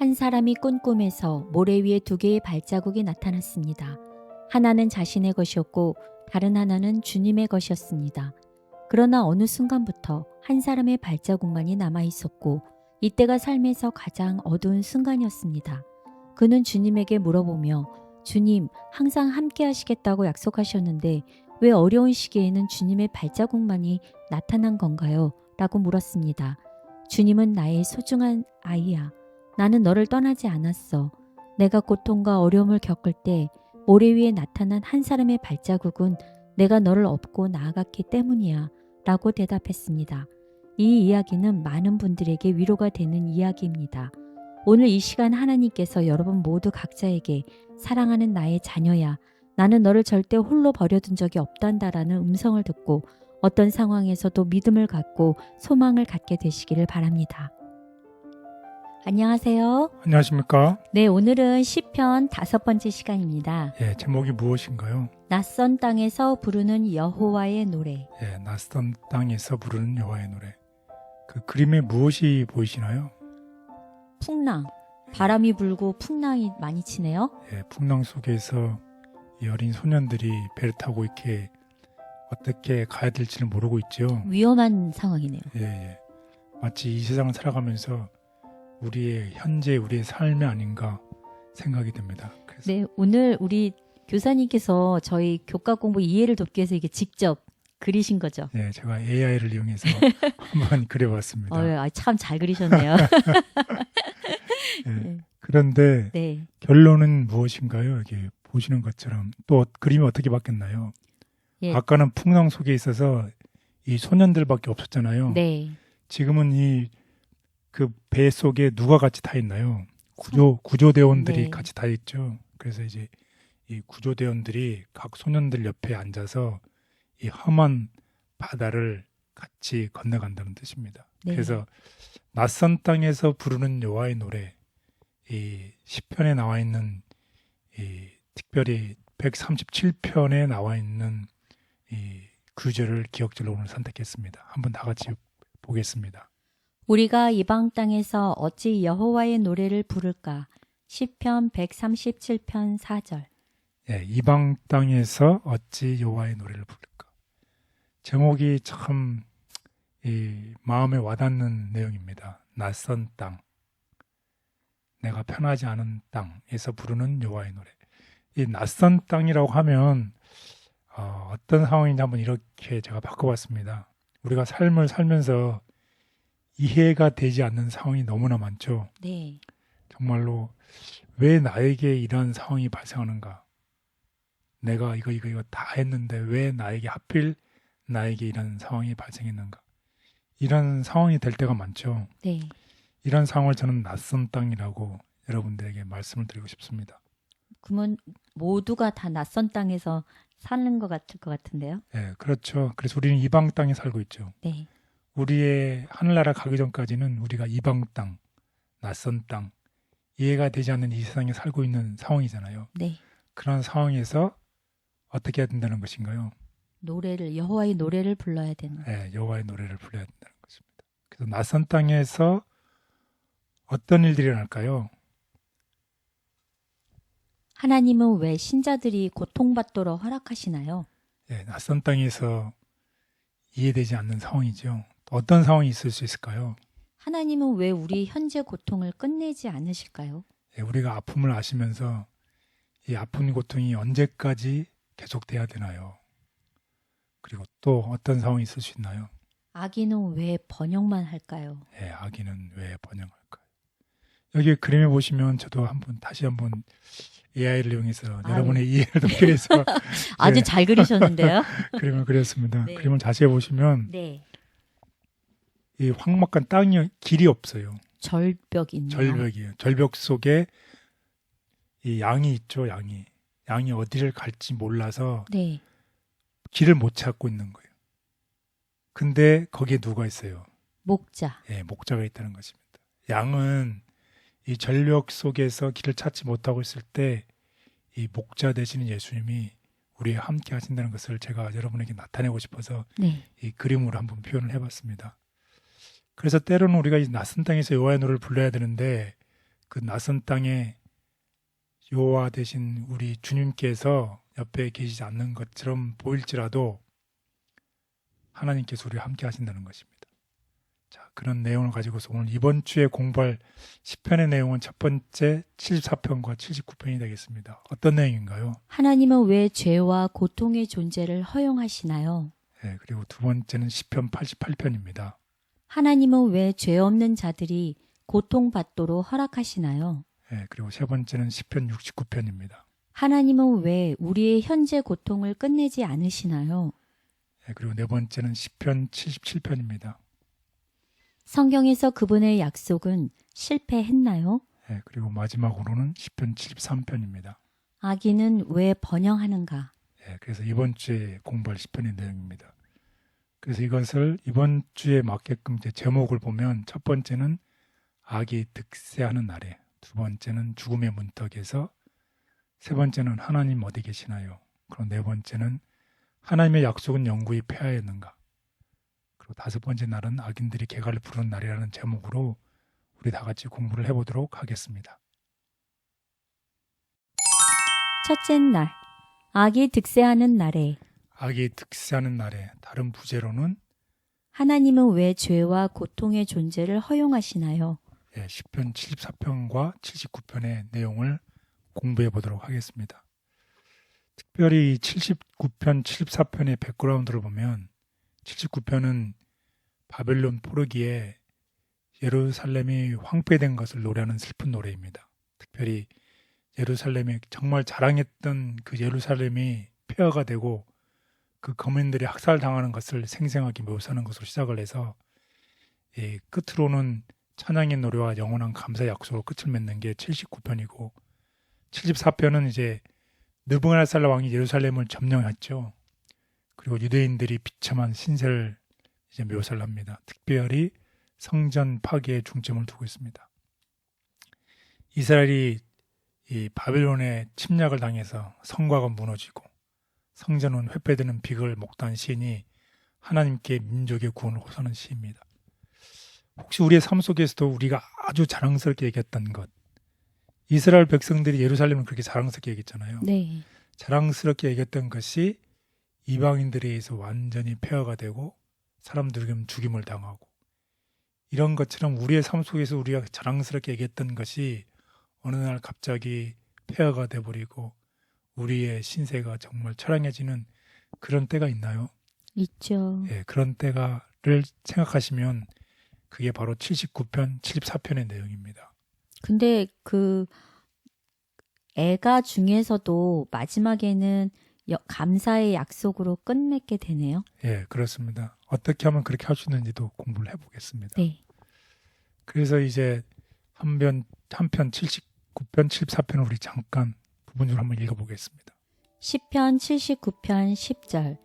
한 사람이 꾼 꿈에서 모래 위에 두 개의 발자국이 나타났습니다. 하나는 자신의 것이었고 다른 하나는 주님의 것이었습니다. 그러나 어느 순간부터 한 사람의 발자국만이 남아 있었고 이때가 삶에서 가장 어두운 순간이었습니다. 그는 주님에게 물어보며 주님, 항상 함께 하시겠다고 약속하셨는데 왜 어려운 시기에는 주님의 발자국만이 나타난 건가요? 라고 물었습니다. 주님은 나의 소중한 아이야. 나는 너를 떠나지 않았어. 내가 고통과 어려움을 겪을 때 모래 위에 나타난 한 사람의 발자국은 내가 너를 업고 나아갔기 때문이야. 라고 대답했습니다. 이 이야기는 많은 분들에게 위로가 되는 이야기입니다. 오늘 이 시간 하나님께서 여러분 모두 각자에게 사랑하는 나의 자녀야. 나는 너를 절대 홀로 버려둔 적이 없단다라는 음성을 듣고 어떤 상황에서도 믿음을 갖고 소망을 갖게 되시기를 바랍니다. 안녕하세요. 안녕하십니까? 네, 오늘은 시편 5번째 시간입니다. 예, 제목이 무엇인가요? 낯선 땅에서 부르는 여호와의 노래. 예, 낯선 땅에서 부르는 여호와의 노래. 그 그림에 무엇이 보이시나요? 풍랑. 바람이 불고 풍랑이 많이 치네요. 예, 풍랑 속에서 이 어린 소년들이 배를 타고 이렇게 어떻게 가야 될지를 모르고 있죠. 위험한 상황이네요. 예, 예. 마치 이 세상을 살아가면서 우리의 현재 우리의 삶이 아닌가 생각이 듭니다. 그래서 네, 오늘 우리 교사님께서 저희 교과 공부 이해를 돕기 위해서 이게 직접 그리신 거죠. 예, 제가 AI를 이용해서 한번 그려봤습니다. 참 잘 그리셨네요. 예, 네. 그런데 네, 결론은 무엇인가요? 여기 보시는 것처럼 또 그림이 어떻게 바뀌었나요? 예. 아까는 풍랑 속에 있어서 이 소년들밖에 없었잖아요. 네, 지금은 이 그 배 속에 누가 같이 타 있나요? 구조대원들이 네. 같이 타 있죠. 그래서 이제 이 구조대원들이 각 소년들 옆에 앉아서 이 험한 바다를 같이 건너간다는 뜻입니다. 네. 그래서 낯선 땅에서 부르는 여호와의 노래, 이 시편에 나와 있는 이 특별히 137편에 나와 있는 이 구절을 기억절로 오늘 선택했습니다. 한번 다 같이 보겠습니다. 우리가 이방 땅에서 어찌 여호와의 노래를 부를까? 시편 137편 4절. 예, 이방 땅에서 어찌 여호와의 노래를 부를까? 제목이 참 이 마음에 와닿는 내용입니다. 낯선 땅, 내가 편하지 않은 땅에서 부르는 여호와의 노래. 이 낯선 땅이라고 하면 어떤 상황인지 한번 이렇게 제가 바꿔봤습니다. 우리가 삶을 살면서 이해가 되지 않는 상황이 너무나 많죠. 네, 정말로 왜 나에게 이런 상황이 발생하는가? 내가 이거 다 했는데 왜 나에게 하필 나에게 이런 상황이 발생했는가? 이런 상황이 될 때가 많죠. 네. 이런 상황을 저는 낯선 땅이라고 여러분들에게 말씀을 드리고 싶습니다. 그러면 모두가 다 낯선 땅에서 사는 것 같을 것 같은데요. 예, 그렇죠. 그래서 우리는 이방 땅에 살고 있죠. 네, 우리의 하늘나라 가기 전까지는 우리가 이방 땅, 낯선 땅, 이해가 되지 않는 이 세상에 살고 있는 상황이잖아요. 네. 그런 상황에서 어떻게 해야 된다는 것인가요? 여호와의 노래를 불러야 되는. 예, 여호와의 노래를 불러야 된다는 것입니다. 그래서 낯선 땅에서 어떤 일들이 일어날까요? 하나님은 왜 신자들이 고통받도록 허락하시나요? 예, 낯선 땅에서 이해되지 않는 상황이죠. 어떤 상황이 있을 수 있을까요? 하나님은 왜 우리 현재 고통을 끝내지 않으실까요? 예, 우리가 아픔을 아시면서 이 아픈 고통이 언제까지 계속돼야 되나요? 그리고 또 어떤 상황이 있을 수 있나요? 아기는 왜 번영만 할까요? 예, 아기는 왜 번영할까요? 여기 그림에 보시면 저도 다시 한번 AI를 이용해서 여러분의 이해를 돕기 위해서 아주 예, 잘 그리셨는데요. 그림을 그렸습니다. 네. 그림을 자세히 보시면 네, 이 황막한 땅이 길이 없어요. 절벽이네요. 절벽이에요. 절벽 속에 이 양이 있죠. 양이 어디를 갈지 몰라서 네, 길을 못 찾고 있는 거예요. 근데 거기에 누가 있어요? 목자. 예, 목자가 있다는 것입니다. 양은 이 절벽 속에서 길을 찾지 못하고 있을 때 이 목자 되시는 예수님이 우리와 함께 하신다는 것을 제가 여러분에게 나타내고 싶어서 네, 이 그림으로 한번 표현을 해봤습니다. 그래서 때로는 우리가 이 낯선 땅에서 여호와의 노래를 불러야 되는데 그 낯선 땅에 여호와 되신 우리 주님께서 옆에 계시지 않는 것처럼 보일지라도 하나님께서 우리와 함께 하신다는 것입니다. 자, 그런 내용을 가지고서 오늘 이번 주에 공부할 시편의 내용은 첫 번째 74편과 79편이 되겠습니다. 어떤 내용인가요? 하나님은 왜 죄와 고통의 존재를 허용하시나요? 네, 그리고 두 번째는 시편 88편입니다. 하나님은 왜 죄 없는 자들이 고통받도록 허락하시나요? 네, 그리고 세 번째는 시편 69편입니다. 하나님은 왜 우리의 현재 고통을 끝내지 않으시나요? 네, 그리고 네 번째는 시편 77편입니다. 성경에서 그분의 약속은 실패했나요? 네, 그리고 마지막으로는 시편 73편입니다. 아기는 왜 번영하는가? 네, 그래서 이번 주에 공부할 시편의 내용입니다. 그래서 이것을 이번 주에 맞게끔 이제 제목을 보면 첫 번째는 악이 득세하는 날에, 두 번째는 죽음의 문턱에서, 세 번째는 하나님 어디 계시나요? 그리고 네 번째는 하나님의 약속은 영구히 폐하였는가? 그리고 다섯 번째 날은 악인들이 개가를 부르는 날이라는 제목으로 우리 다 같이 공부를 해보도록 하겠습니다. 첫째 날, 악이 득세하는 날에 악이 득세하는 날에, 다른 부제로는 하나님은 왜 죄와 고통의 존재를 허용하시나요? 시편 74편과 79편의 내용을 공부해 보도록 하겠습니다. 특별히 79편, 74편의 백그라운드를 보면 79편은 바벨론 포르기에 예루살렘이 황폐된 것을 노래하는 슬픈 노래입니다. 특별히 예루살렘이 정말 자랑했던 그 예루살렘이 폐허가 되고 그 거민들이 학살당하는 것을 생생하게 묘사하는 것으로 시작을 해서 끝으로는 찬양의 노래와 영원한 감사의 약속으로 끝을 맺는 게 79편이고 74편은 이제 느부갓네살 왕이 예루살렘을 점령했죠. 그리고 유대인들이 비참한 신세를 이제 묘사를 합니다. 특별히 성전 파괴에 중점을 두고 있습니다. 이스라엘이 이 바벨론의 침략을 당해서 성곽은 무너지고 성전은 회폐되는 비극을 목도한 시인이 하나님께 민족의 구원을 호소하는 시입니다. 혹시 우리의 삶 속에서도 우리가 아주 자랑스럽게 얘기했던 것, 이스라엘 백성들이 예루살렘을 그렇게 자랑스럽게 얘기했잖아요. 네. 자랑스럽게 얘기했던 것이 이방인들에 의해서 완전히 폐허가 되고 사람들에게 죽임을 당하고, 이런 것처럼 우리의 삶 속에서 우리가 자랑스럽게 얘기했던 것이 어느 날 갑자기 폐허가 돼버리고 우리의 신세가 정말 처량해지는 그런 때가 있나요? 있죠. 그런 때가를 생각하시면 그게 바로 79편, 74편의 내용입니다. 근데 그 애가 중에서도 마지막에는 감사의 약속으로 끝맺게 되네요. 그렇습니다. 어떻게 하면 그렇게 할 수 있는지도 공부를 해보겠습니다. 네. 그래서 이제 한편 79편, 74편을 우리 잠깐 부분적으로 한번 읽어보겠습니다. 시편 79편 10절.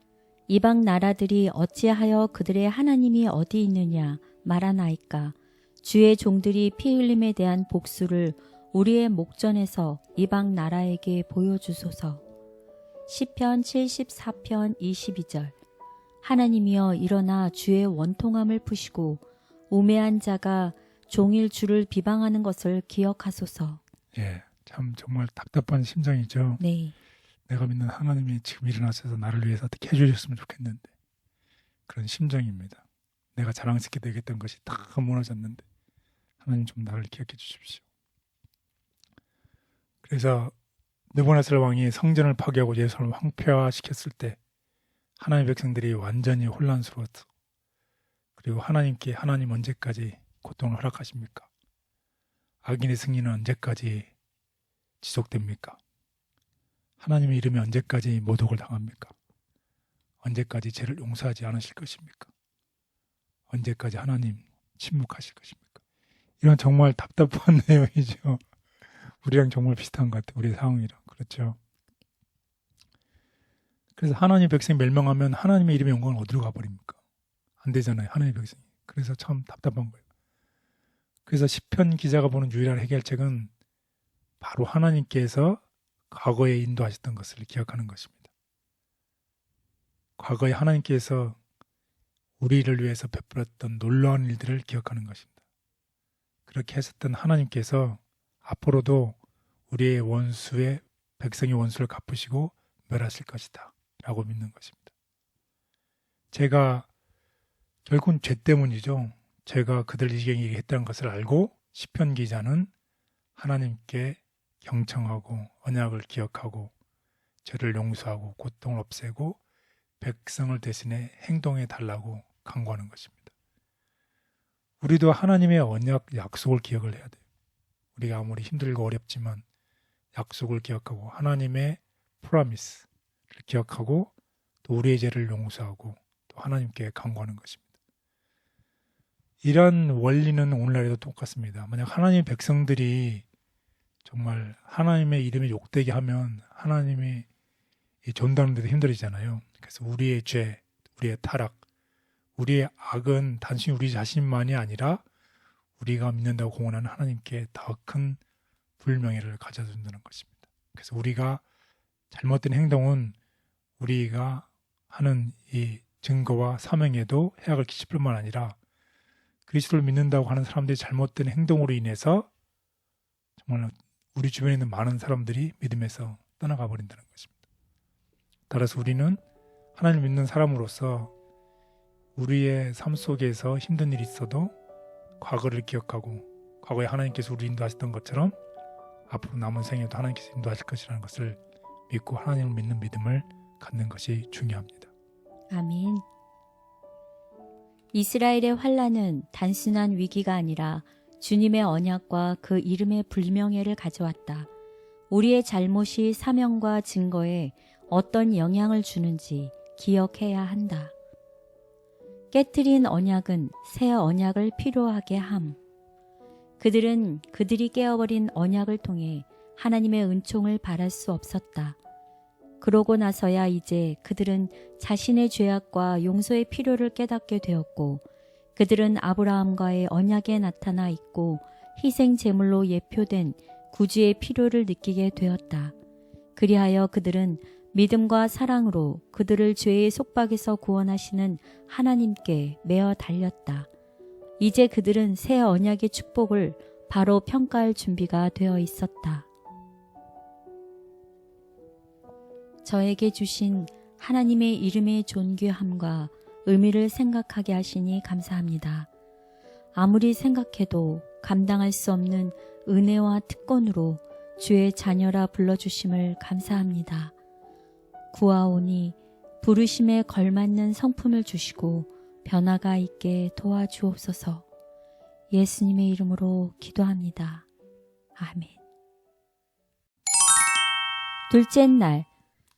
이방 나라들이 어찌하여 그들의 하나님이 어디 있느냐 말하나이까. 주의 종들이 피 흘림에 대한 복수를 우리의 목전에서 이방 나라에게 보여주소서. 시편 74편 22절. 하나님이여 일어나 주의 원통함을 푸시고 우매한 자가 종일 주를 비방하는 것을 기억하소서. 참 정말 답답한 심정이죠. 네. 내가 믿는 하나님이 지금 일어나셔서 나를 위해서 어떻게 해주셨으면 좋겠는데, 그런 심정입니다. 내가 자랑스럽게 되겠던 것이 다 무너졌는데 하나님 좀 나를 기억해 주십시오. 그래서 느부갓네살 왕이 성전을 파괴하고 예루살렘을 황폐화시켰을 때 하나님의 백성들이 완전히 혼란스러웠어. 그리고 하나님께 하나님 언제까지 고통을 허락하십니까? 악인의 승리는 언제까지 지속됩니까? 하나님의 이름이 언제까지 모독을 당합니까? 언제까지 죄를 용서하지 않으실 것입니까? 언제까지 하나님 침묵하실 것입니까? 이런 정말 답답한 내용이죠. 우리랑 정말 비슷한 것 같아요. 우리 상황이랑. 그렇죠. 그래서 하나님 백성이 멸망하면 하나님의 이름의 영광은 어디로 가버립니까? 안 되잖아요. 하나님의 백성이. 그래서 참 답답한 거예요. 그래서 시편 기자가 보는 유일한 해결책은 바로 하나님께서 과거에 인도하셨던 것을 기억하는 것입니다. 과거에 하나님께서 우리를 위해서 베풀었던 놀라운 일들을 기억하는 것입니다. 그렇게 하셨던 하나님께서 앞으로도 우리의 원수의 백성의 원수를 갚으시고 멸하실 것이다 라고 믿는 것입니다. 제가 결국은 죄 때문이죠. 제가 그들 이기게 했다는 것을 알고 시편 기자는 하나님께 경청하고 언약을 기억하고 죄를 용서하고 고통을 없애고 백성을 대신해 행동해 달라고 간구하는 것입니다. 우리도 하나님의 언약 약속을 기억을 해야 돼요. 우리가 아무리 힘들고 어렵지만 약속을 기억하고 하나님의 프로미스를 기억하고 또 우리의 죄를 용서하고 또 하나님께 간구하는 것입니다. 이런 원리는 오늘날에도 똑같습니다. 만약 하나님의 백성들이 정말 하나님의 이름에 욕되게 하면 하나님이 전도하는 데도 힘들어지잖아요. 그래서 우리의 죄, 우리의 타락, 우리의 악은 단순히 우리 자신만이 아니라 우리가 믿는다고 공언하는 하나님께 더 큰 불명예를 가져준다는 것입니다. 그래서 우리가 잘못된 행동은 우리가 하는 이 증거와 사명에도 해악을 끼칠 뿐만 아니라 그리스도를 믿는다고 하는 사람들이 잘못된 행동으로 인해서 정말 우리 주변에 있는 많은 사람들이 믿음에서 떠나가 버린다는 것입니다. 따라서 우리는 하나님을 믿는 사람으로서 우리의 삶 속에서 힘든 일이 있어도 과거를 기억하고 과거에 하나님께서 우리를 인도하셨던 것처럼 앞으로 남은 생에도 하나님께서 인도하실 것이라는 것을 믿고 하나님을 믿는 믿음을 갖는 것이 중요합니다. 아멘. 이스라엘의 환난은 단순한 위기가 아니라 주님의 언약과 그 이름의 불명예를 가져왔다. 우리의 잘못이 사명과 증거에 어떤 영향을 주는지 기억해야 한다. 깨트린 언약은 새 언약을 필요하게 함. 그들은 그들이 깨어버린 언약을 통해 하나님의 은총을 바랄 수 없었다. 그러고 나서야 이제 그들은 자신의 죄악과 용서의 필요를 깨닫게 되었고 그들은 아브라함과의 언약에 나타나 있고 희생 제물로 예표된 구주의 필요를 느끼게 되었다. 그리하여 그들은 믿음과 사랑으로 그들을 죄의 속박에서 구원하시는 하나님께 매어 달렸다. 이제 그들은 새 언약의 축복을 바로 평가할 준비가 되어 있었다. 저에게 주신 하나님의 이름의 존귀함과 의미를 생각하게 하시니 감사합니다. 아무리 생각해도 감당할 수 없는 은혜와 특권으로 주의 자녀라 불러주심을 감사합니다. 구하오니 부르심에 걸맞는 성품을 주시고 변화가 있게 도와주옵소서. 예수님의 이름으로 기도합니다. 아멘. 둘째 날,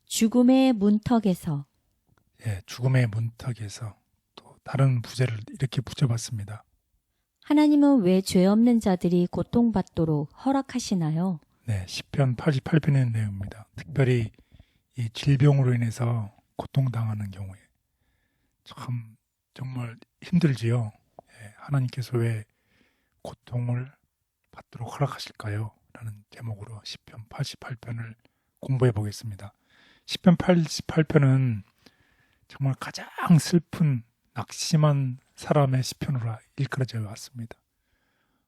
죽음의 문턱에서. 죽음의 문턱에서 또 다른 부제를 이렇게 붙여봤습니다. 하나님은 왜 죄 없는 자들이 고통받도록 허락하시나요? 시편 88편의 내용입니다. 특별히 이 질병으로 인해서 고통당하는 경우에 참 정말 힘들지요. 하나님께서 왜 고통을 받도록 허락하실까요? 라는 제목으로 시편 88편을 공부해 보겠습니다. 시편 88편은 정말 가장 슬픈 낙심한 사람의 시편으로 일컬어져 왔습니다.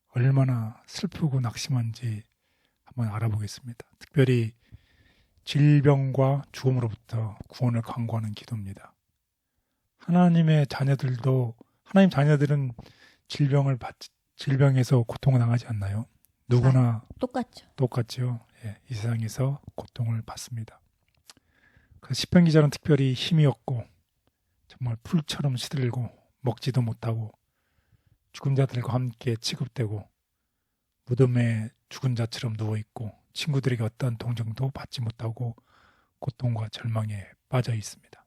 얼마나 슬프고 낙심한지 한번 알아보겠습니다. 특별히 질병과 죽음으로부터 구원을 간구하는 기도입니다. 하나님 자녀들은 질병에서 고통을 당하지 않나요? 누구나 똑같죠. 이 세상에서 고통을 받습니다. 그래서 시편 기자는 특별히 힘이 없고 정말 풀처럼 시들고 먹지도 못하고 죽은 자들과 함께 취급되고 무덤에 죽은 자처럼 누워있고 친구들에게 어떠한 동정도 받지 못하고 고통과 절망에 빠져 있습니다.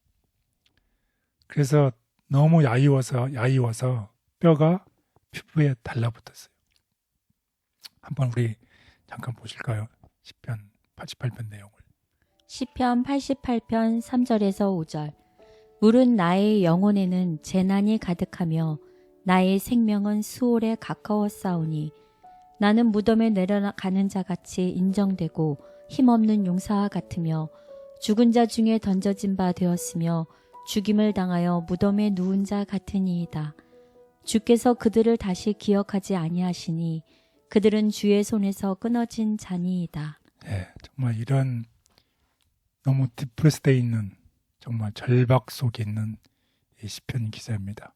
그래서 너무 야이워서 뼈가 피부에 달라붙었어요. 한번 우리 잠깐 보실까요? 시편 88편 내용을. 시편 88편 3절에서 5절. 물은 나의 영혼에는 재난이 가득하며 나의 생명은 수월에 가까웠사오니 나는 무덤에 내려가는 자같이 인정되고 힘없는 용사와 같으며 죽은 자 중에 던져진 바 되었으며 죽임을 당하여 무덤에 누운 자 같으니이다. 주께서 그들을 다시 기억하지 아니하시니 그들은 주의 손에서 끊어진 잔이이다. 예, 정말 이런 너무 디프레스되어 있는 정말 절박 속에 있는 이 시편 기자입니다.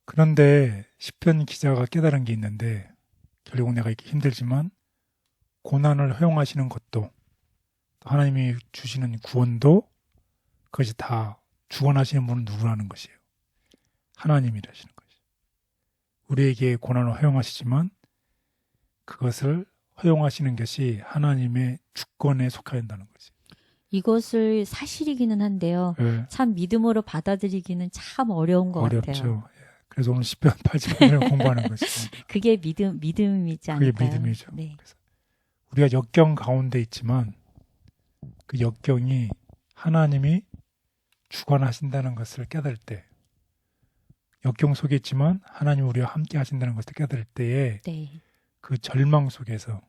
그런데 시편 기자가 깨달은 게 있는데 결국 내가 이렇게 힘들지만 고난을 허용하시는 것도 또 하나님이 주시는 구원도 그것이 다 주관하시는 분은 누구라는 것이에요. 하나님이라시는 것이에요. 우리에게 고난을 허용하시지만 그것을 허용하시는 것이 하나님의 주권에 속해야 한다는 거지. 이것을 사실이기는 한데요. 예, 참 믿음으로 받아들이기는 참 어려운 것 어렵죠. 같아요. 예, 그래서 오늘 시편 80편을 공부하는 것입니다. 그게 믿음이지 그게 않을까요? 믿음이죠. 네. 그래서 우리가 역경 가운데 있지만 그 역경이 하나님이 주관하신다는 것을 깨달을 때, 역경 속에 있지만 하나님 우리와 함께 하신다는 것을 깨달을 때에 네. 그 절망 속에서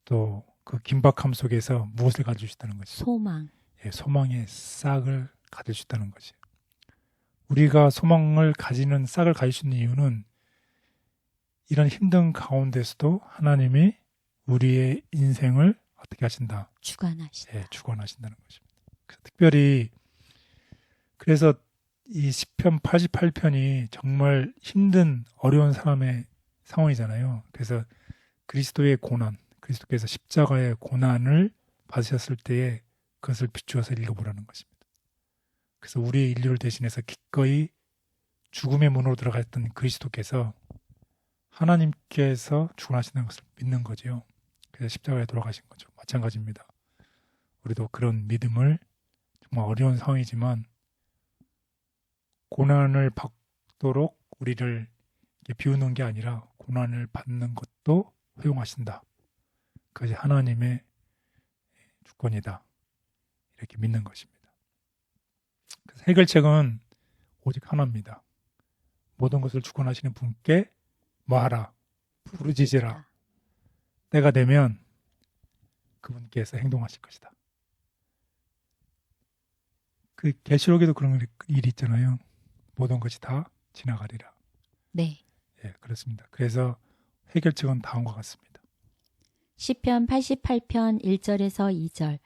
또 그 긴박함 속에서 무엇을 가져주시다는 것이죠. 소망. 예, 소망의 싹을 가져주시다는 것이에요. 우리가 소망을 가지는 싹을 가질 수 있는 이유는 이런 힘든 가운데서도 하나님이 우리의 인생을 어떻게 하신다? 주관하시다. 예, 주관하신다는 것입니다. 그래서 특별히 그래서 이 시편 88편이 정말 힘든 어려운 사람의 상황이잖아요. 그래서 그리스도의 고난, 그리스도께서 십자가의 고난을 받으셨을 때에 그것을 비추어서 읽어보라는 것입니다. 그래서 우리의 인류를 대신해서 기꺼이 죽음의 문으로 들어갔던 그리스도께서 하나님께서 주관하시는 것을 믿는 거죠. 그래서 십자가에 돌아가신 거죠. 마찬가지입니다. 우리도 그런 믿음을 정말 어려운 상황이지만 고난을 받도록 우리를 비우는 게 아니라 고난을 받는 것도 허용하신다. 그것이 하나님의 주권이다. 이렇게 믿는 것입니다. 그래서 해결책은 오직 하나입니다. 모든 것을 주권하시는 분께 뭐하라? 부르짖으라. 때가 되면 그분께서 행동하실 것이다. 그 계시록에도 그런 일이 있잖아요. 모든 것이 다 지나가리라. 네. 예, 그렇습니다. 그래서 해결책은 다음과 같습니다. 시편 88편 1절에서 2절.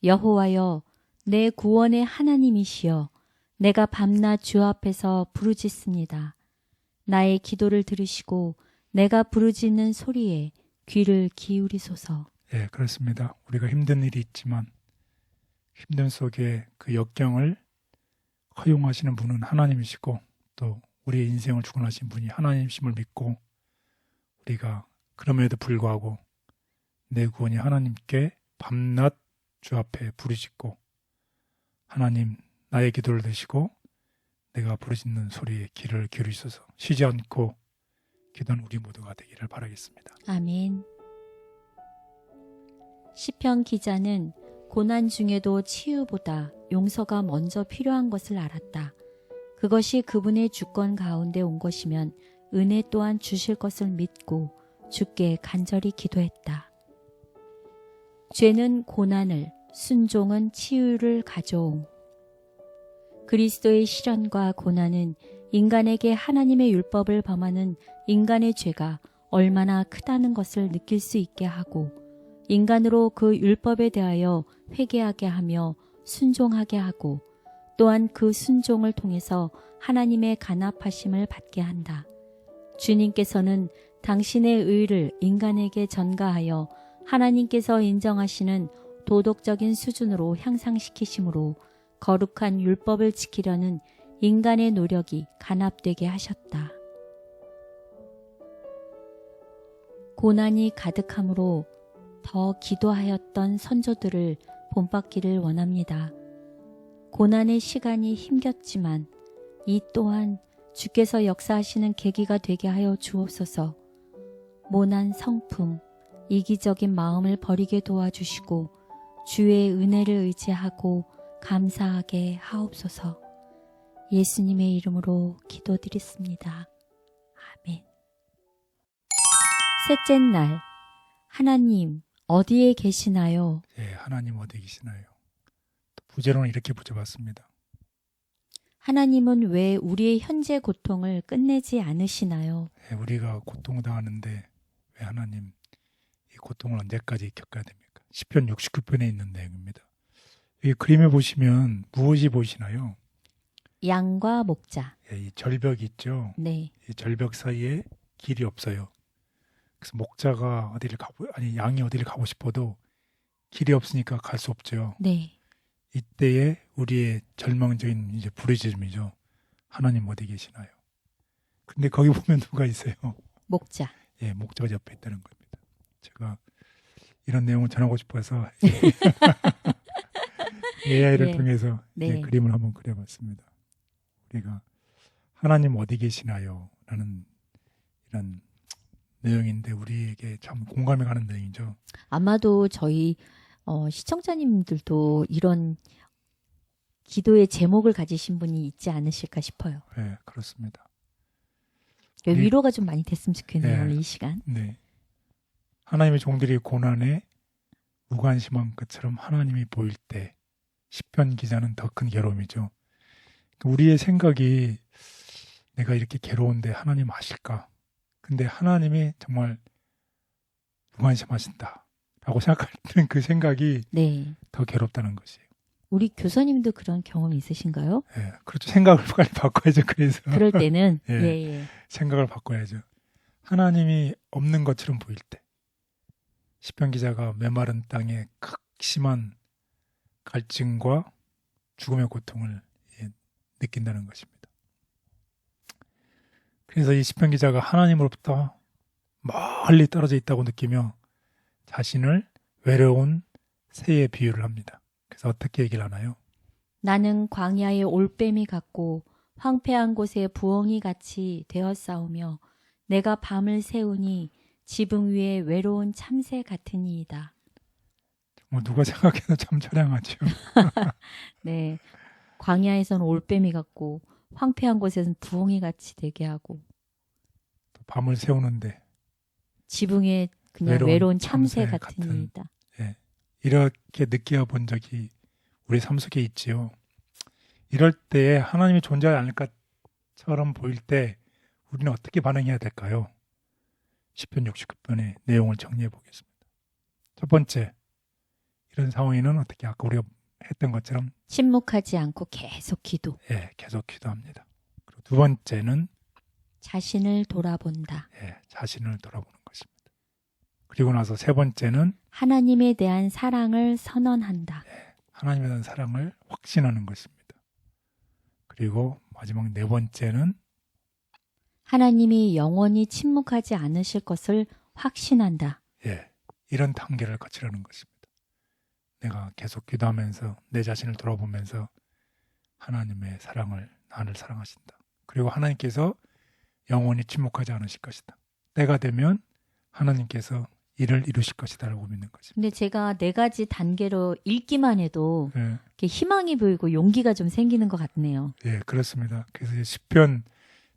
여호와여, 내 구원의 하나님이시여, 내가 밤낮 주 앞에서 부르짖습니다. 나의 기도를 들으시고 내가 부르짖는 소리에 귀를 기울이소서. 예, 그렇습니다. 우리가 힘든 일이 있지만 힘든 속에 그 역경을 허용하시는 분은 하나님이시고 또 우리의 인생을 주관하신 분이 하나님이심을 믿고 우리가 그럼에도 불구하고 내 구원이 하나님께 밤낮 주 앞에 부르짖고 하나님 나의 기도를 들으시고 내가 부르짖는 소리에 귀를 기울이소서. 쉬지 않고 기도하는 우리 모두가 되기를 바라겠습니다. 아멘. 시편 기자는 고난 중에도 치유보다 용서가 먼저 필요한 것을 알았다. 그것이 그분의 주권 가운데 온 것이면 은혜 또한 주실 것을 믿고 주께 간절히 기도했다. 죄는 고난을, 순종은 치유를 가져옴. 그리스도의 시련과 고난은 인간에게 하나님의 율법을 범하는 인간의 죄가 얼마나 크다는 것을 느낄 수 있게 하고 인간으로 그 율법에 대하여 회개하게 하며 순종하게 하고 또한 그 순종을 통해서 하나님의 간합하심을 받게 한다. 주님께서는 당신의 의를 인간에게 전가하여 하나님께서 인정하시는 도덕적인 수준으로 향상시키심으로 거룩한 율법을 지키려는 인간의 노력이 간합되게 하셨다. 고난이 가득함으로 더 기도하였던 선조들을 본받기를 원합니다. 고난의 시간이 힘겼지만 이 또한 주께서 역사하시는 계기가 되게 하여 주옵소서. 모난 성품, 이기적인 마음을 버리게 도와주시고 주의 은혜를 의지하고 감사하게 하옵소서. 예수님의 이름으로 기도드렸습니다. 아멘. 셋째 날, 하나님 어디에 계시나요? 예, 하나님 어디 계시나요? 또 부제로는 이렇게 붙여봤습니다. 하나님은 왜 우리의 현재 고통을 끝내지 않으시나요? 예, 우리가 고통을 당하는데 왜 하나님 이 고통을 언제까지 겪어야 됩니까? 시편 69편에 있는 내용입니다. 이 그림에 보시면 무엇이 보이시나요? 양과 목자. 예, 이 절벽이 있죠. 네. 이 절벽 사이에 길이 없어요. 그래서 목자가 양이 어디를 가고 싶어도 길이 없으니까 갈 수 없죠. 네. 이때에 우리의 절망적인 이제 부르짖음이죠. 하나님 어디 계시나요? 근데 거기 보면 누가 있어요? 목자. 예, 목자가 옆에 있다는 겁니다. 제가 이런 내용을 전하고 싶어서 AI를 네. 통해서 네. 그림을 한번 그려봤습니다. 우리가 하나님 어디 계시나요? 라는 이런 내용인데 우리에게 참 공감이 가는 내용이죠. 아마도 저희 시청자님들도 이런 기도의 제목을 가지신 분이 있지 않으실까 싶어요. 네, 그렇습니다. 위로가 좀 많이 됐으면 좋겠네요. 네. 오늘 이 시간. 네, 하나님의 종들이 고난에 무관심한 것처럼 하나님이 보일 때 시편 기자는 더 큰 괴로움이죠. 우리의 생각이 내가 이렇게 괴로운데 하나님 아실까? 근데 하나님이 정말 무관심하신다라고 생각할 때는 그 생각이 네. 더 괴롭다는 것이에요. 우리 교사님도 그런 경험이 있으신가요? 예, 그렇죠. 생각을 빨리 바꿔야죠. 그래서 그럴 때는 예. 예. 생각을 바꿔야죠. 하나님이 없는 것처럼 보일 때 시편 기자가 메마른 땅에 극심한 갈증과 죽음의 고통을 느낀다는 것입니다. 그래서 이 시편 기자가 하나님으로부터 멀리 떨어져 있다고 느끼며 자신을 외로운 새에 비유를 합니다. 그래서 어떻게 얘기를 하나요? 나는 광야의 올빼미 같고 황폐한 곳에 부엉이 같이 되었사오며 내가 밤을 새우니 지붕 위에 외로운 참새 같으니이다. 정말 누가 생각해도 참 처량하죠. 네, 광야에서는 올빼미 같고 황폐한 곳에서는 부엉이 같이 되게 하고 또 밤을 새우는데 지붕 위에 그냥 외로운 참새 같으니이다. 예, 이렇게 느껴본 적이 우리 삶 속에 있지요. 이럴 때에 하나님이 존재하지 않을 것처럼 보일 때 우리는 어떻게 반응해야 될까요? 시편 69편의 내용을 정리해 보겠습니다. 첫 번째, 이런 상황에는 어떻게 아까 우리가 했던 것처럼 침묵하지 않고 계속 기도. 계속 기도합니다. 그리고 두 번째는 자신을 돌아본다. 자신을 돌아보는 것입니다. 그리고 나서 세 번째는 하나님에 대한 사랑을 선언한다. 하나님에 대한 사랑을 확신하는 것입니다. 그리고 마지막 네 번째는 하나님이 영원히 침묵하지 않으실 것을 확신한다. 이런 단계를 거치라는 것입니다. 내가 계속 기도하면서 내 자신을 돌아보면서 하나님의 사랑을 나를 사랑하신다. 그리고 하나님께서 영원히 침묵하지 않으실 것이다. 때가 되면 하나님께서 일을 이루실 것이다 라고 믿는 것입니다. 근데 제가 네 가지 단계로 읽기만 해도 이렇게 희망이 보이고 용기가 좀 생기는 것 같네요. 그렇습니다. 그래서 시편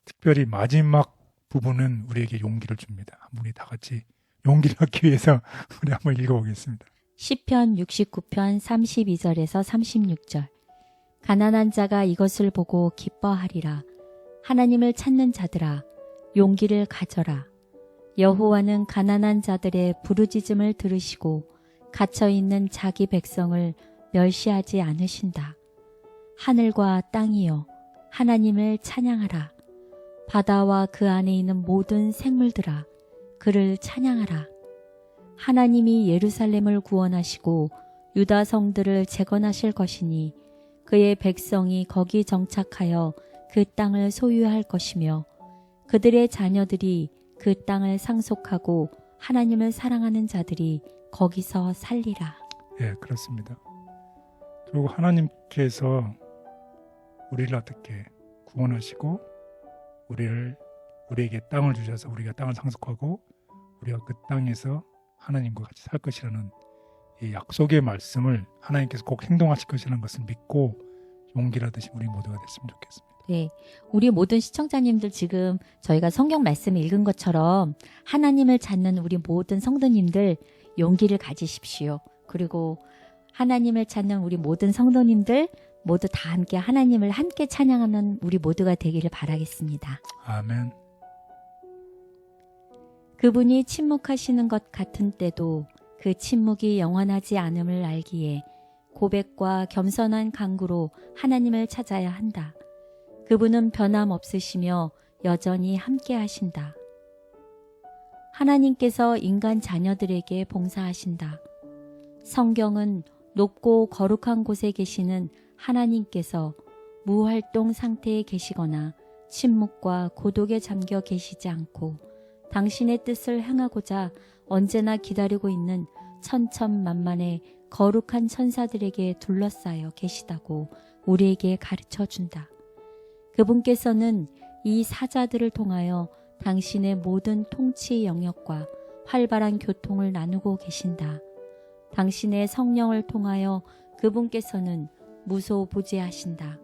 특별히 마지막 부분은 우리에게 용기를 줍니다. 우리 다 같이 용기를 얻기 위해서 우리 한번 읽어보겠습니다. 시편 69편 32절에서 36절. 가난한 자가 이것을 보고 기뻐하리라. 하나님을 찾는 자들아, 용기를 가져라. 여호와는 가난한 자들의 부르짖음을 들으시고 갇혀있는 자기 백성을 멸시하지 않으신다. 하늘과 땅이여, 하나님을 찬양하라. 바다와 그 안에 있는 모든 생물들아, 그를 찬양하라. 하나님이 예루살렘을 구원하시고 유다 성들을 재건하실 것이니 그의 백성이 거기 정착하여 그 땅을 소유할 것이며 그들의 자녀들이 그 땅을 상속하고 하나님을 사랑하는 자들이 거기서 살리라. 그렇습니다. 그리고 하나님께서 우리를 어떻게 구원하시고 우리에게 땅을 주셔서 우리가 땅을 상속하고 우리가 그 땅에서 하나님과 같이 살 것이라는 이 약속의 말씀을 하나님께서 꼭 행동하실 것이라는 것을 믿고 용기를 얻으신 우리 모두가 됐으면 좋겠습니다. 네, 우리 모든 시청자님들 지금 저희가 성경 말씀을 읽은 것처럼 하나님을 찾는 우리 모든 성도님들 용기를 가지십시오. 그리고 하나님을 찾는 우리 모든 성도님들 모두 다 함께 하나님을 함께 찬양하는 우리 모두가 되기를 바라겠습니다. 아멘. 그분이 침묵하시는 것 같은 때도 그 침묵이 영원하지 않음을 알기에 고백과 겸손한 간구로 하나님을 찾아야 한다. 그분은 변함없으시며 여전히 함께 하신다. 하나님께서 인간 자녀들에게 봉사하신다. 성경은 높고 거룩한 곳에 계시는 하나님께서 무활동 상태에 계시거나 침묵과 고독에 잠겨 계시지 않고 당신의 뜻을 행하고자 언제나 기다리고 있는 천천만만의 거룩한 천사들에게 둘러싸여 계시다고 우리에게 가르쳐 준다. 그분께서는 이 사자들을 통하여 당신의 모든 통치 영역과 활발한 교통을 나누고 계신다. 당신의 성령을 통하여 그분께서는 무소부지하신다.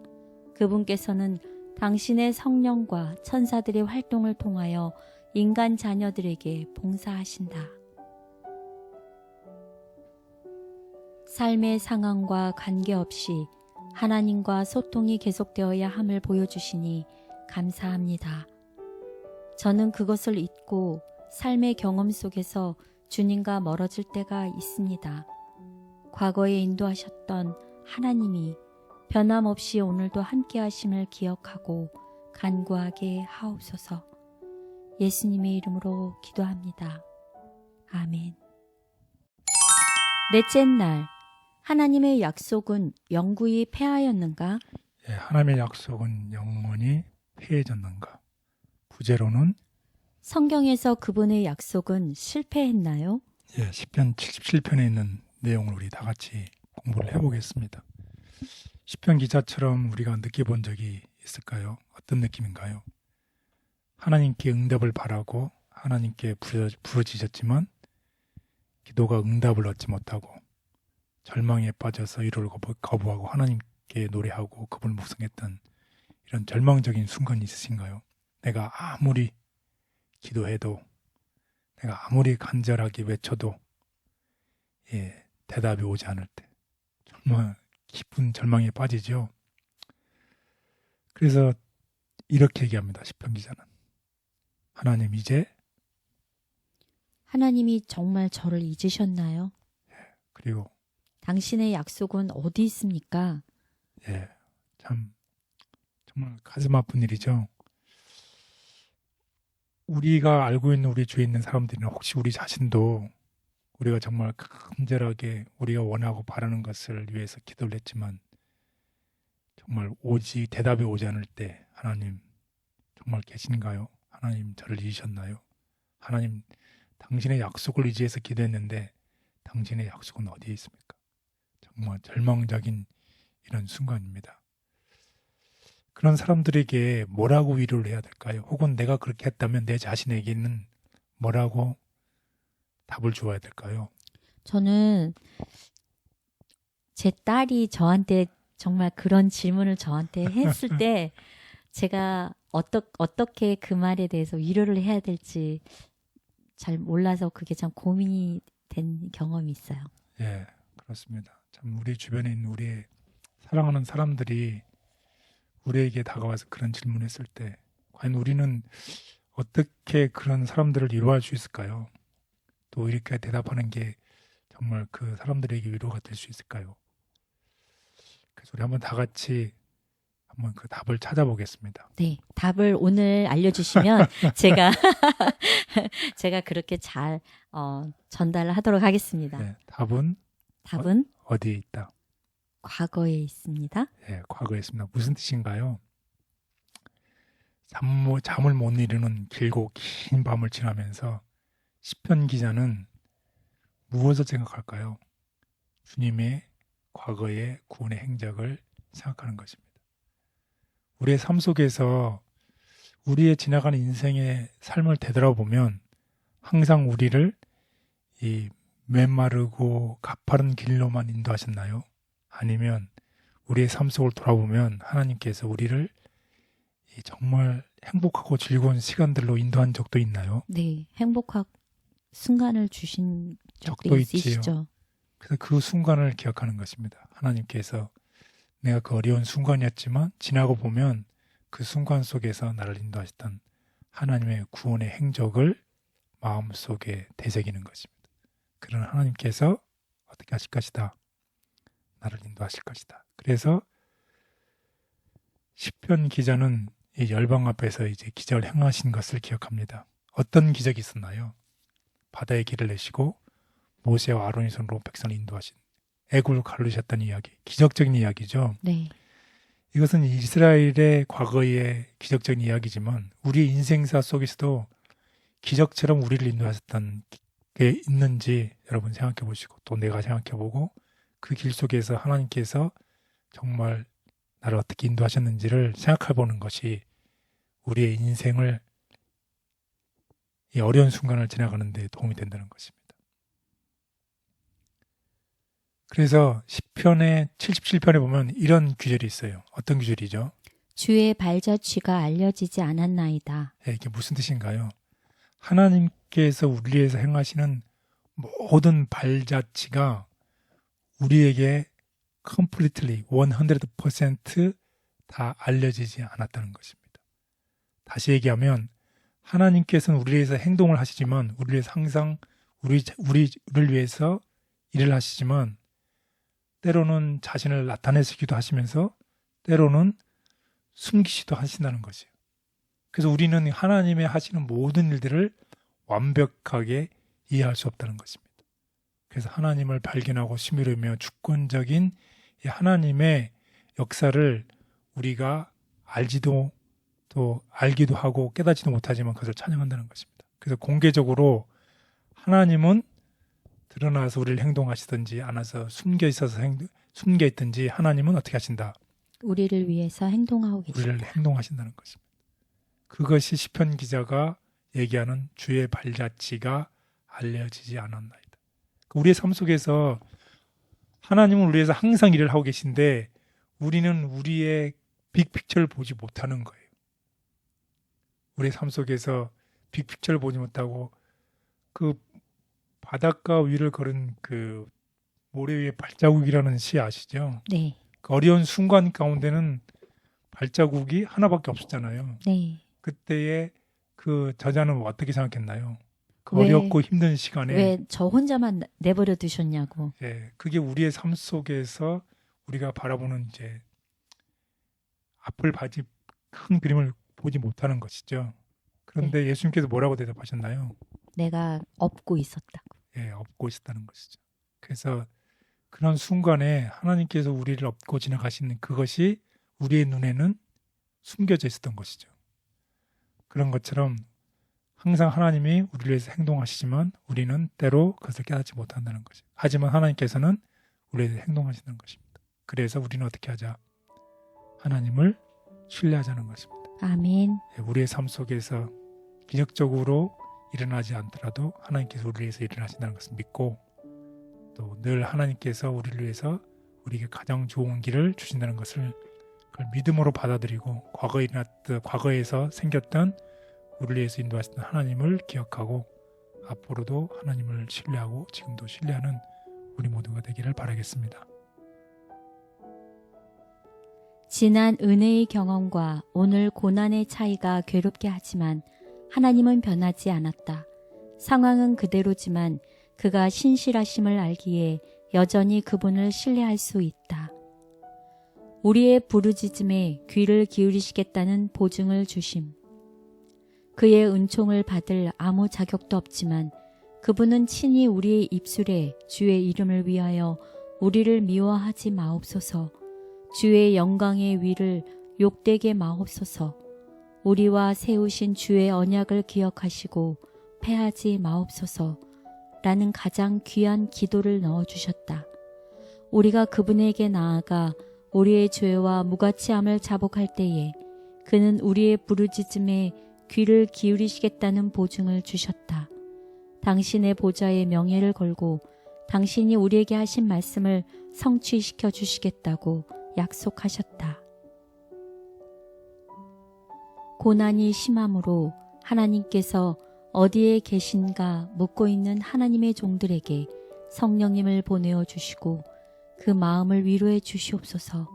그분께서는 당신의 성령과 천사들의 활동을 통하여 인간 자녀들에게 봉사하신다. 삶의 상황과 관계없이 하나님과 소통이 계속되어야 함을 보여주시니 감사합니다. 저는 그것을 잊고 삶의 경험 속에서 주님과 멀어질 때가 있습니다. 과거에 인도하셨던 하나님이 변함없이 오늘도 함께 하심을 기억하고 간구하게 하옵소서. 예수님의 이름으로 기도합니다. 아멘. 넷째 날, 하나님의 약속은 영구히 패하였는가? 예, 하나님의 약속은 영원히 패해졌는가? 부제로는 성경에서 그분의 약속은 실패했나요? 예, 시편 77편에 있는 내용을 우리 다 같이 공부를 해보겠습니다. 시편 기자처럼 우리가 느껴본 적이 있을까요? 어떤 느낌인가요? 하나님께 응답을 바라고 하나님께 부르짖었지만 기도가 응답을 얻지 못하고 절망에 빠져서 위로를 거부하고 하나님께 노래하고 그분을 묵상했던 이런 절망적인 순간이 있으신가요? 내가 아무리 기도해도 내가 아무리 간절하게 외쳐도 대답이 오지 않을 때 정말 깊은 절망에 빠지죠. 그래서 이렇게 얘기합니다. 시편 기자는. 하나님 이제 하나님이 정말 저를 잊으셨나요? 그리고 당신의 약속은 어디 있습니까? 참 정말 가슴 아픈 일이죠. 우리가 알고 있는 우리 주위에 있는 사람들이나 혹시 우리 자신도 우리가 정말 간절하게 우리가 원하고 바라는 것을 위해서 기도를 했지만 정말 대답이 오지 않을 때 하나님 정말 계신가요? 하나님 저를 잊으셨나요? 하나님 당신의 약속을 의지해서 기도했는데 당신의 약속은 어디에 있습니까? 정말 절망적인 이런 순간입니다. 그런 사람들에게 뭐라고 위로를 해야 될까요? 혹은 내가 그렇게 했다면 내 자신에게는 뭐라고 답을 주어야 될까요? 저는 제 딸이 저한테 정말 그런 질문을 저한테 했을 때 제가 어떻게 그 말에 대해서 위로를 해야 될지 잘 몰라서 그게 참 고민이 된 경험이 있어요. 예, 그렇습니다. 참 우리 주변에 있는 우리의 사랑하는 사람들이 우리에게 다가와서 그런 질문했을 때 과연 우리는 어떻게 그런 사람들을 위로할 수 있을까요? 또 이렇게 대답하는 게 정말 그 사람들에게 위로가 될 수 있을까요? 그래서 우리 한번 다 같이 한번 그 답을 찾아보겠습니다. 네, 답을 오늘 알려주시면 제가 그렇게 잘 전달을 하도록 하겠습니다. 네, 답은 어디에 있다? 과거에 있습니다. 예, 과거에 있습니다. 무슨 뜻인가요? 잠을 못 이루는 길고 긴 밤을 지나면서 시편 기자는 무엇을 생각할까요? 주님의 과거의 구원의 행적을 생각하는 것입니다. 우리의 삶 속에서 우리의 지나가는 인생의 삶을 되돌아보면 항상 우리를 이 메마르고 가파른 길로만 인도하셨나요? 아니면 우리의 삶 속을 돌아보면 하나님께서 우리를 정말 행복하고 즐거운 시간들로 인도한 적도 있나요? 네, 행복한 순간을 주신 적도 있으시죠. 그래서 그 순간을 기억하는 것입니다. 하나님께서 내가 그 어려운 순간이었지만 지나고 보면 그 순간 속에서 나를 인도하셨던 하나님의 구원의 행적을 마음속에 되새기는 것입니다. 그런 하나님께서 어떻게 하실 것이다. 나를 인도하실 것이다. 그래서 시편 기자는 이 열방 앞에서 이제 기적을 행하신 것을 기억합니다. 어떤 기적이 있었나요? 바다에 길을 내시고 모세와 아론의 손으로 백성을 인도하신, 애굽을 가르셨다는 이야기, 기적적인 이야기죠. 네. 이것은 이스라엘의 과거의 기적적인 이야기지만 우리의 인생사 속에서도 기적처럼 우리를 인도하셨다는 게 있는지 여러분 생각해 보시고 또 내가 생각해 보고 그 길 속에서 하나님께서 정말 나를 어떻게 인도하셨는지를 생각해 보는 것이 우리의 인생을, 이 어려운 순간을 지나가는 데 도움이 된다는 것입니다. 그래서 시편의 77편에 보면 이런 구절이 있어요. 어떤 구절이죠? 주의 발자취가 알려지지 않았나이다. 이게 무슨 뜻인가요? 하나님께서 우리를 위해서 행하시는 모든 발자취가 우리에게 completely 100% 알려지지 않았다는 것입니다. 다시 얘기하면 하나님께서는 우리를 위해서 행동을 하시지만 우리를 위해서 항상 우리를 위해서 일을 하시지만 때로는 자신을 나타내시기도 하시면서 때로는 숨기시도 하신다는 것이에요. 그래서 우리는 하나님의 하시는 모든 일들을 완벽하게 이해할 수 없다는 것입니다. 그래서 하나님을 발견하고 심의하며 주권적인 이 하나님의 역사를 우리가 알기도 하고 깨닫지도 못하지만 그것을 찬양한다는 것입니다. 그래서 공개적으로 하나님은 드러나서 우리를 행동하시든지 안아서 숨겨 있든지 하나님은 어떻게 하신다? 우리를 위해서 행동하고 계십니다. 우리를 행동하신다는 것입니다. 그것이 시편 기자가 얘기하는 주의 발자취가 알려지지 않았나이다. 우리의 삶 속에서 하나님은 우리를 위해서 항상 일을 하고 계신데 우리는 우리의 빅픽처를 보지 못하는 거예요. 우리의 삶 속에서 빅픽처를 보지 못하고 그 바닷가 위를 걸은 그 모래 위의 발자국이라는 시 아시죠? 네. 그 어려운 순간 가운데는 발자국이 하나밖에 없었잖아요. 네. 그때의 그 저자는 어떻게 생각했나요? 그 왜- 어렵고 힘든 시간에 왜 저 혼자만 내버려 두셨냐고. 그게 우리의 삶 속에서 우리가 바라보는 이제 앞을 봐지 큰 그림을 보지 못하는 것이죠. 그런데 예수님께서 뭐라고 대답하셨나요? 내가 업고 있었다고. 업고 있었다는 것이죠. 그래서 그런 순간에 하나님께서 우리를 업고 지나가시는 그것이 우리의 눈에는 숨겨져 있었던 것이죠. 그런 것처럼 항상 하나님이 우리를 위해서 행동하시지만 우리는 때로 그것을 깨닫지 못한다는 것이죠. 하지만 하나님께서는 우리를 위해서 행동하시는 것입니다. 그래서 우리는 어떻게 하자? 하나님을 신뢰하자는 것입니다. 아멘. 우리의 삶 속에서 기적적으로 일어나지 않더라도 하나님께서 우리를 위해서 일어나신다는 것을 믿고 또 늘 하나님께서 우리를 위해서 우리에게 가장 좋은 길을 주신다는 것을 그걸 믿음으로 받아들이고 과거에서 생겼던 우리를 위해서 인도하시던 하나님을 기억하고 앞으로도 하나님을 신뢰하고 지금도 신뢰하는 우리 모두가 되기를 바라겠습니다. 지난 은혜의 경험과 오늘 고난의 차이가 괴롭게 하지만 하나님은 변하지 않았다. 상황은 그대로지만 그가 신실하심을 알기에 여전히 그분을 신뢰할 수 있다. 우리의 부르짖음에 귀를 기울이시겠다는 보증을 주심. 그의 은총을 받을 아무 자격도 없지만 그분은 친히 우리의 입술에 주의 이름을 위하여 우리를 미워하지 마옵소서. 주의 영광의 위를 욕되게 마옵소서. 우리와 세우신 주의 언약을 기억하시고 패하지 마옵소서. 라는 가장 귀한 기도를 넣어주셨다. 우리가 그분에게 나아가 우리의 죄와 무가치함을 자복할 때에 그는 우리의 부르짖음에 귀를 기울이시겠다는 보증을 주셨다. 당신의 보좌의 명예를 걸고 당신이 우리에게 하신 말씀을 성취시켜 주시겠다고 약속하셨다. 고난이 심함으로 하나님께서 어디에 계신가 묻고 있는 하나님의 종들에게 성령님을 보내어 주시고 그 마음을 위로해 주시옵소서.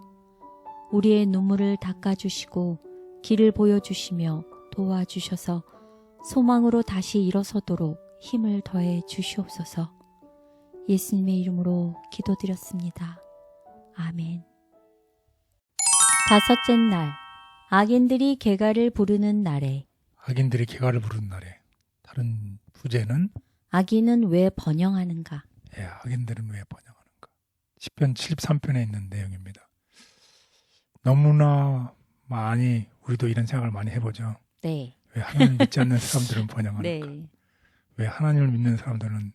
우리의 눈물을 닦아주시고 길을 보여주시며 도와주셔서 소망으로 다시 일어서도록 힘을 더해 주시옵소서. 예수님의 이름으로 기도드렸습니다. 아멘. 다섯째 날, 악인들이 개가를 부르는 날에. 악인들이 개가를 부르는 날에. 다른 부제는 악인은 왜 번영하는가? 악인들은 왜 번영하는가? 시편 73편에 있는 내용입니다. 너무나 많이 우리도 이런 생각을 많이 해보죠. 네. 왜 하나님 믿지 않는 사람들은 번영하는가? 네. 왜 하나님을 믿는 사람들은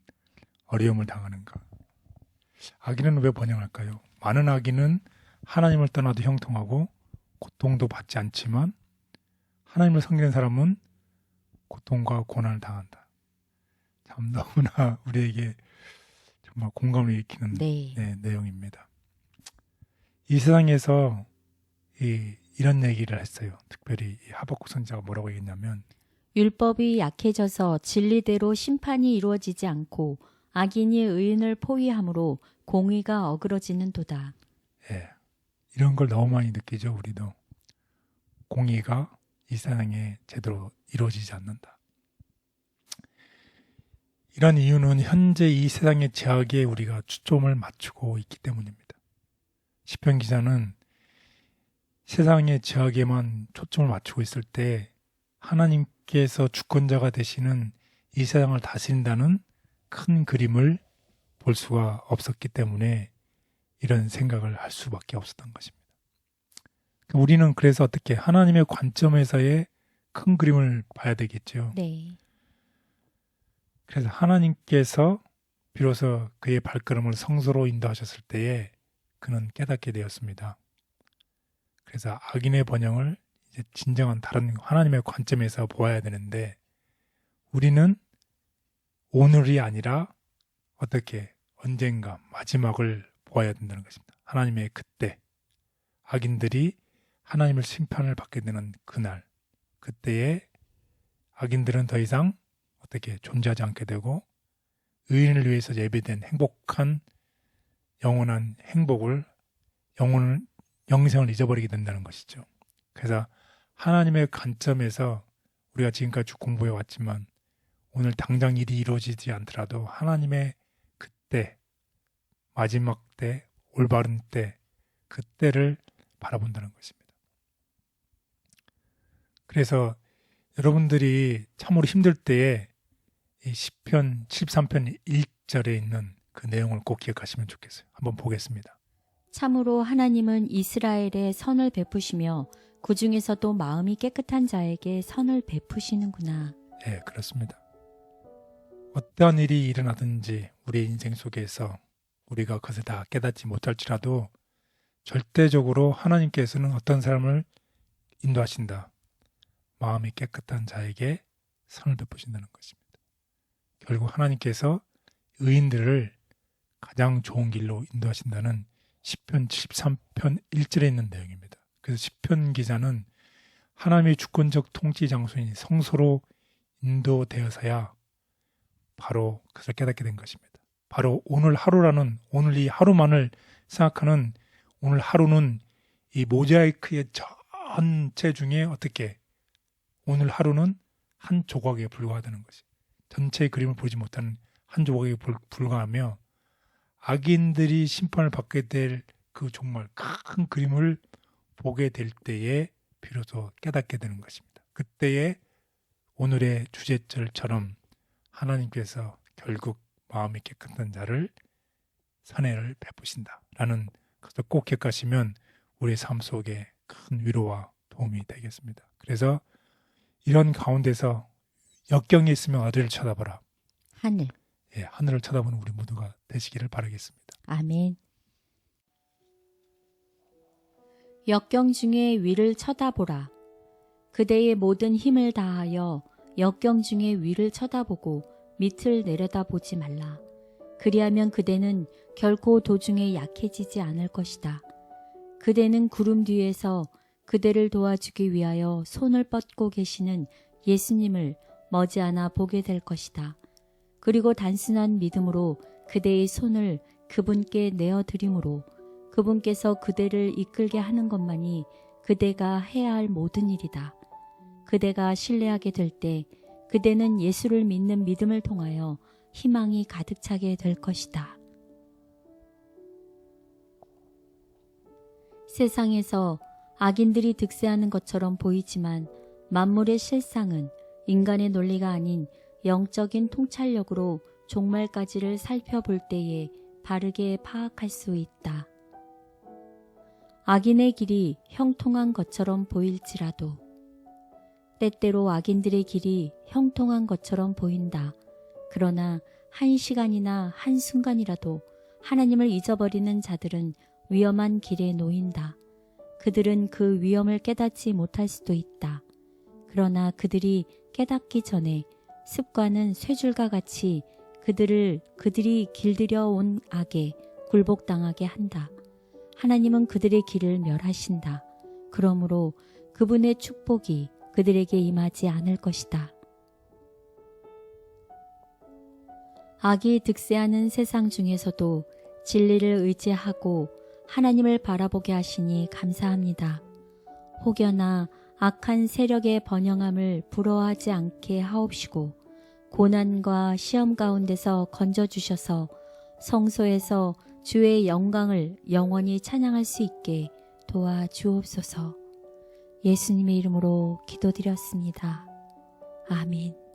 어려움을 당하는가? 악인은 왜 번영할까요? 많은 악인은 하나님을 떠나도 형통하고 고통도 받지 않지만 하나님을 섬기는 사람은 고통과 고난을 당한다. 참 너무나 우리에게 정말 공감을 일으키는 내용입니다. 이 세상에서 이런 얘기를 했어요. 특별히 하박국 선지자가 뭐라고 얘기했냐면 율법이 약해져서 진리대로 심판이 이루어지지 않고 악인이 의인을 포위함으로 공의가 어그러지는도다. 이런 걸 너무 많이 느끼죠. 우리도. 공의가 이 세상에 제대로 이루어지지 않는다. 이런 이유는 현재 이 세상의 제약에 우리가 초점을 맞추고 있기 때문입니다. 시편 기자는 세상의 제약에만 초점을 맞추고 있을 때 하나님께서 주권자가 되시는 이 세상을 다스린다는 큰 그림을 볼 수가 없었기 때문에 이런 생각을 할 수밖에 없었던 것입니다. 우리는 그래서 어떻게 하나님의 관점에서의 큰 그림을 봐야 되겠죠. 네. 그래서 하나님께서 비로소 그의 발걸음을 성소로 인도하셨을 때에 그는 깨닫게 되었습니다. 그래서 악인의 번영을 이제 진정한 다른 하나님의 관점에서 보아야 되는데 우리는 오늘이 아니라 어떻게 언젠가 마지막을 보아야 된다는 것입니다. 하나님의 그때 악인들이 하나님을 심판을 받게 되는 그날 그때에 악인들은 더 이상 어떻게 존재하지 않게 되고 의인을 위해서 예비된 행복한 영원한 행복을 영생을 잊어버리게 된다는 것이죠. 그래서 하나님의 관점에서 우리가 지금까지 쭉 공부해 왔지만 오늘 당장 일이 이루어지지 않더라도 하나님의 그때 마지막 때 올바른 때 그때를 바라본다는 것입니다. 그래서 여러분들이 참으로 힘들 때에 이 시편 73편 1절에 있는 그 내용을 꼭 기억하시면 좋겠어요. 한번 보겠습니다. 참으로 하나님은 이스라엘에 선을 베푸시며 그 중에서도 마음이 깨끗한 자에게 선을 베푸시는구나. 예, 그렇습니다. 어떠한 일이 일어나든지 우리 인생 속에서 우리가 그것을 다 깨닫지 못할지라도 절대적으로 하나님께서는 어떤 사람을 인도하신다. 마음이 깨끗한 자에게 선을 베푸신다는 것입니다. 결국 하나님께서 의인들을 가장 좋은 길로 인도하신다는 시편 73편 1절에 있는 내용입니다. 그래서 시편 기자는 하나님의 주권적 통치 장소인 성소로 인도되어서야 바로 그것을 깨닫게 된 것입니다. 바로 오늘 하루라는 오늘 이 하루만을 생각하는 오늘 하루는 이 모자이크의 전체 중에 어떻게 오늘 하루는 한 조각에 불과하다는 것이 전체의 그림을 보지 못하는 한 조각에 불과하며 악인들이 심판을 받게 될 그 정말 큰 그림을 보게 될 때에 비로소 깨닫게 되는 것입니다. 그때에 오늘의 주제절처럼 하나님께서 결국 마음이 깨끗한 자를 선혜를 베푸신다라는 것을 꼭 기억하시면 우리의 삶 속에 큰 위로와 도움이 되겠습니다. 그래서 이런 가운데서 역경이 있으면 어디를 쳐다보라? 하늘. 예, 하늘을 쳐다보는 우리 모두가 되시기를 바라겠습니다. 아멘. 역경 중에 위를 쳐다보라. 그대의 모든 힘을 다하여 역경 중에 위를 쳐다보고 밑을 내려다보지 말라. 그리하면 그대는 결코 도중에 약해지지 않을 것이다. 그대는 구름 뒤에서 그대를 도와주기 위하여 손을 뻗고 계시는 예수님을 머지않아 보게 될 것이다. 그리고 단순한 믿음으로 그대의 손을 그분께 내어드림으로 그분께서 그대를 이끌게 하는 것만이 그대가 해야 할 모든 일이다. 그대가 신뢰하게 될 때 그대는 예수를 믿는 믿음을 통하여 희망이 가득 차게 될 것이다. 세상에서 악인들이 득세하는 것처럼 보이지만 만물의 실상은 인간의 논리가 아닌 영적인 통찰력으로 종말까지를 살펴볼 때에 바르게 파악할 수 있다. 악인의 길이 형통한 것처럼 보일지라도 때때로 악인들의 길이 형통한 것처럼 보인다. 그러나 한 시간이나 한 순간이라도 하나님을 잊어버리는 자들은 위험한 길에 놓인다. 그들은 그 위험을 깨닫지 못할 수도 있다. 그러나 그들이 깨닫기 전에 습관은 쇠줄과 같이 그들이 길들여 온 악에 굴복당하게 한다. 하나님은 그들의 길을 멸하신다. 그러므로 그분의 축복이 그들에게 임하지 않을 것이다. 악이 득세하는 세상 중에서도 진리를 의지하고 하나님을 바라보게 하시니 감사합니다. 혹여나 악한 세력의 번영함을 부러워하지 않게 하옵시고 고난과 시험 가운데서 건져주셔서 성소에서 주의 영광을 영원히 찬양할 수 있게 도와주옵소서. 예수님의 이름으로 기도드렸습니다. 아멘.